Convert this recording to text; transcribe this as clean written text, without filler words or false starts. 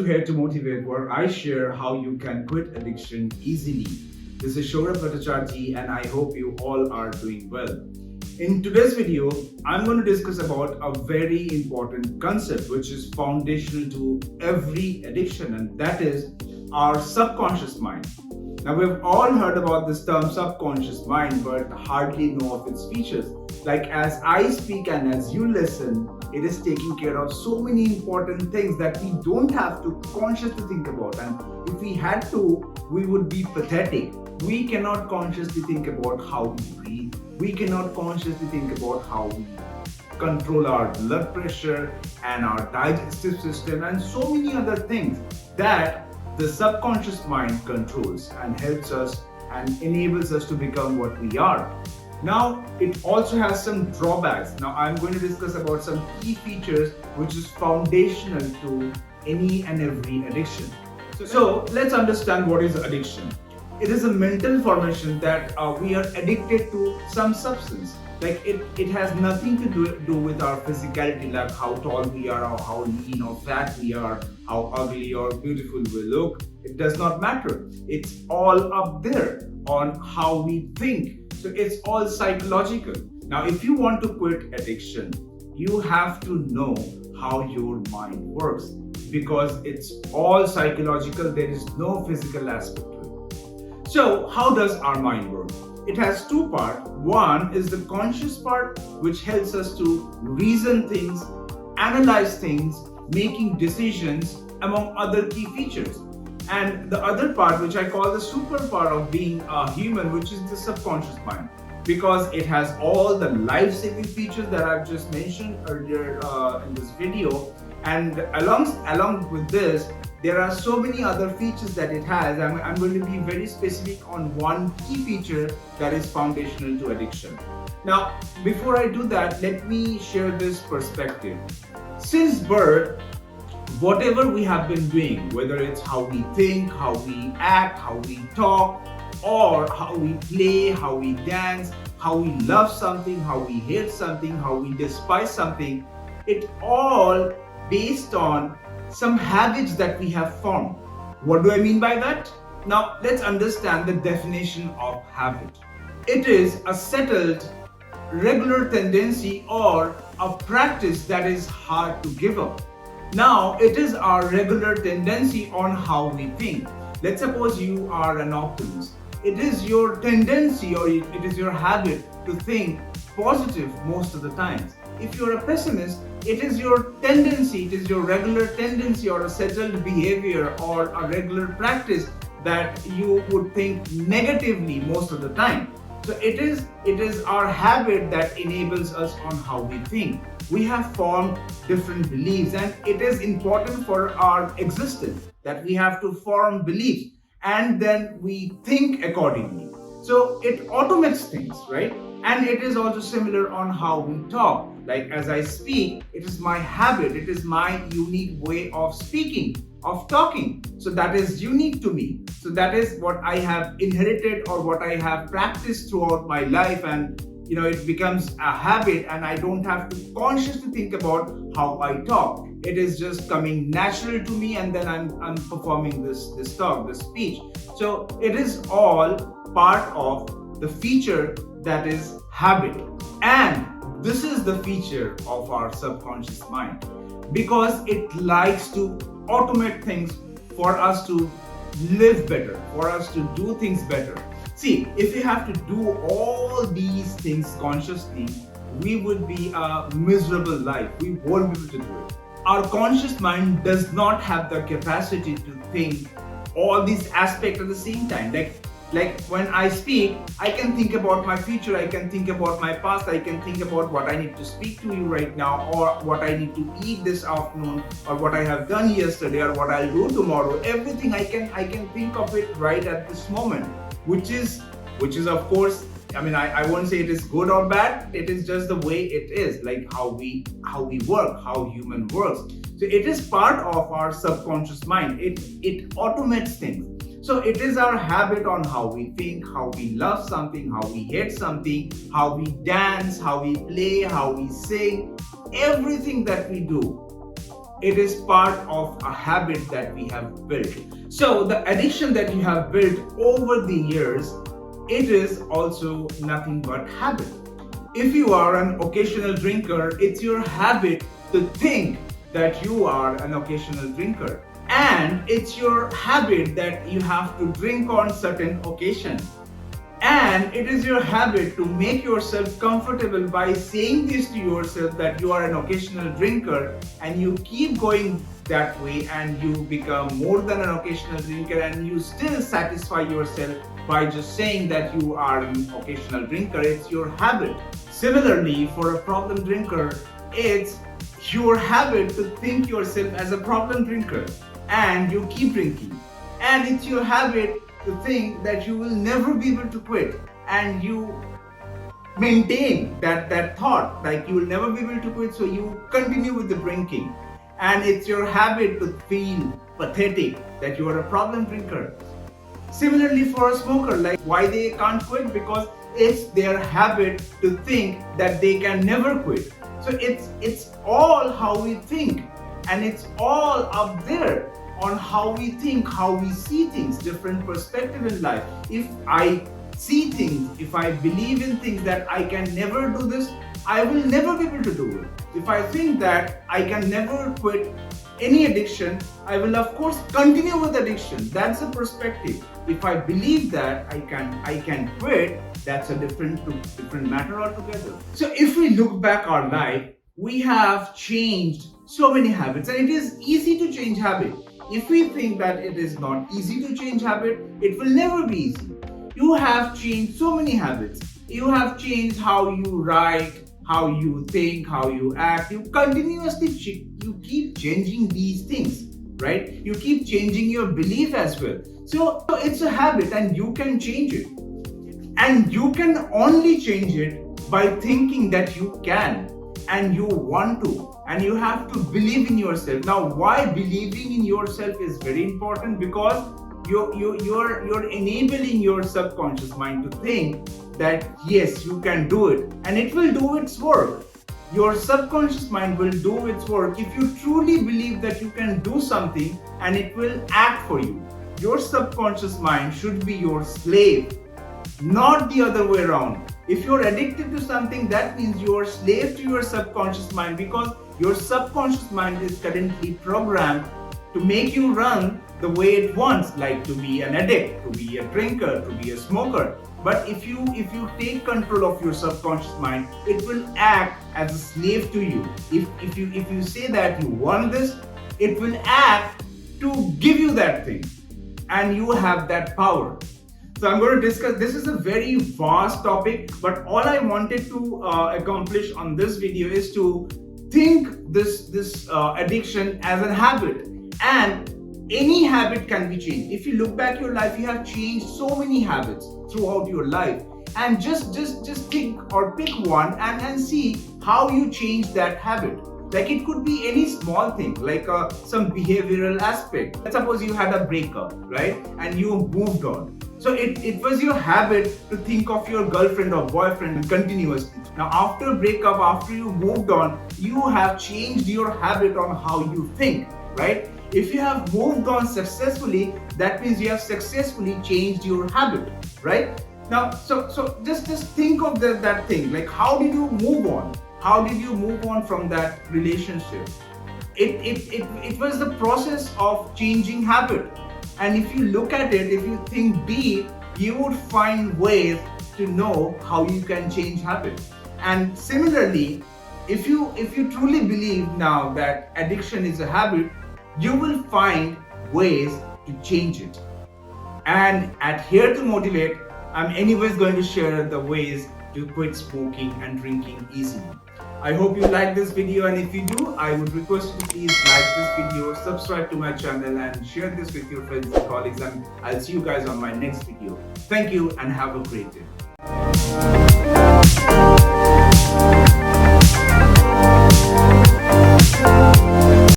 to Here to Motivate, where I share how you can quit addiction easily. This is Shourabh Bhattacharjee, and I hope you all are doing well. In today's video, I'm going to discuss about a very important concept which is foundational to every addiction, and that is our subconscious mind. Now, we've all heard about this term subconscious mind, but hardly know of its features. Like as I speak and as you listen, it is taking care of so many important things that we don't have to consciously think about. And if we had to, we would be pathetic. We cannot consciously think about how we breathe. We cannot consciously think about how we control our blood pressure and our digestive system and so many other things that the subconscious mind controls and helps us and enables us to become what we are. Now, it also has some drawbacks. Now, I'm going to discuss about some key features which is foundational to any and every addiction. So let's understand what is addiction. It is a mental formation that we are addicted to some substance. Like it has nothing to do with our physicality, like how tall we are or how lean or fat we are, how ugly or beautiful we look. It does not matter. It's all up there on how we think. So it's all psychological. Now, if you want to quit addiction, you have to know how your mind works because it's all psychological. There is no physical aspect to it. So how does our mind work? It has two parts. One is the conscious part, which helps us to reason things, analyze things, making decisions, among other key features. And the other part, which I call the super part of being a human, which is the subconscious mind, because it has all the life-saving features that I've just mentioned earlier in this video. And along with this, there are so many other features that it has. I'm going to be very specific on one key feature that is foundational to addiction. Now, before I do that, let me share this perspective. Since birth, whatever we have been doing, whether it's how we think, how we act, how we talk, or how we play, how we dance, how we love something, how we hate something, how we despise something, it all based on some habits that we have formed. What do I mean by that? Now, let's understand the definition of habit. It is a settled, regular tendency or a practice that is hard to give up. Now, it is our regular tendency on how we think. Let's suppose you are an optimist. It is your tendency or it is your habit to think positive most of the times. If you're a pessimist, it is your tendency, it is your regular tendency or a settled behavior or a regular practice that you would think negatively most of the time. So it is our habit that enables us on how we think. We have formed different beliefs, and it is important for our existence that we have to form beliefs and then we think accordingly. So it automates things, right? And it is also similar on how we talk. Like as I speak, it is my habit, it is my unique way of speaking, of talking. So that is unique to me. So that is what I have inherited or what I have practiced throughout my life, and it becomes a habit and I don't have to consciously think about how I talk. It is just coming natural to me, and then I'm performing this talk, this speech. So it is all part of the feature that is habit. And this is the feature of our subconscious mind because it likes to automate things for us to live better, for us to do things better. See, if you have to do all these things consciously, we would be a miserable life. We won't be able to do it. Our conscious mind does not have the capacity to think all these aspects at the same time. Like when I speak, I can think about my future, I can think about my past, I can think about what I need to speak to you right now, or what I need to eat this afternoon, or what I have done yesterday, or what I'll do tomorrow. Everything I can think of it right at this moment, which is of course, I won't say it is good or bad. It is just the way it is, like how we work, how human works. So it is part of our subconscious mind. It automates things. So it is our habit on how we think, how we love something, how we hate something, how we dance, how we play, how we sing. Everything that we do it is part of a habit that we have built. So the addiction that you have built over the years, it is also nothing but habit. If you are an occasional drinker, it's your habit to think that you are an occasional drinker. And it's your habit that you have to drink on certain occasions. And it is your habit to make yourself comfortable by saying this to yourself that you are an occasional drinker, and you keep going that way and you become more than an occasional drinker, and you still satisfy yourself by just saying that you are an occasional drinker. It's your habit. Similarly, for a problem drinker, it's your habit to think yourself as a problem drinker and you keep drinking. And it's your habit to think that you will never be able to quit, and you maintain that thought like you will never be able to quit, so you continue with the drinking. And it's your habit to feel pathetic that you are a problem drinker. Similarly, for a smoker, like why they can't quit, because it's their habit to think that they can never quit. So it's all how we think, and it's all up there on how we think, how we see things, different perspective in life. If I see things, if I believe in things that I can never do this, I will never be able to do it. If I think that I can never quit any addiction, I will of course continue with addiction. That's a perspective. If I believe that I can quit, that's a different matter altogether. So if we look back our life, we have changed so many habits, and it is easy to change habit. If we think that it is not easy to change habit, it will never be easy. You have changed so many habits. You have changed how you write, how you think, how you act. You continuously you keep changing these things, right? You keep changing your belief as well. So it's a habit, and you can change it. And you can only change it by thinking that you can and you want to, and you have to believe in yourself. Now, why believing in yourself is very important? Because you're enabling your subconscious mind to think that yes, you can do it, and it will do its work. Your subconscious mind will do its work if you truly believe that you can do something, and it will act for you. Your subconscious mind should be your slave, not the other way around. If you're addicted to something, that means you're a slave to your subconscious mind, because your subconscious mind is currently programmed to make you run the way it wants, like to be an addict, to be a drinker, to be a smoker. But if you take control of your subconscious mind, it will act as a slave to you. If you say that you want this, it will act to give you that thing, and you have that power. So I'm going to discuss, this is a very vast topic, but all I wanted to accomplish on this video is to think this addiction as a habit, and any habit can be changed. If you look back your life, you have changed so many habits throughout your life, and just think or pick one and see how you change that habit. Like it could be any small thing, like some behavioral aspect. Let's suppose you had a breakup, right? And you moved on. So it was your habit to think of your girlfriend or boyfriend continuously. Now after breakup, after you moved on, you have changed your habit on how you think, right? If you have moved on successfully, that means you have successfully changed your habit, right? Now, so just think of that thing, like how did you move on? How did you move on from that relationship? It was the process of changing habit. And if you look at it, if you think deep, you would find ways to know how you can change habit. And similarly, if you truly believe now that addiction is a habit, you will find ways to change it. And at Here to Motivate, I'm anyways going to share the ways to quit smoking and drinking easily. I hope you like this video, and if you do, I would request you to please like this video, subscribe to my channel, and share this with your friends and colleagues, and I'll see you guys on my next video. Thank you and have a great day.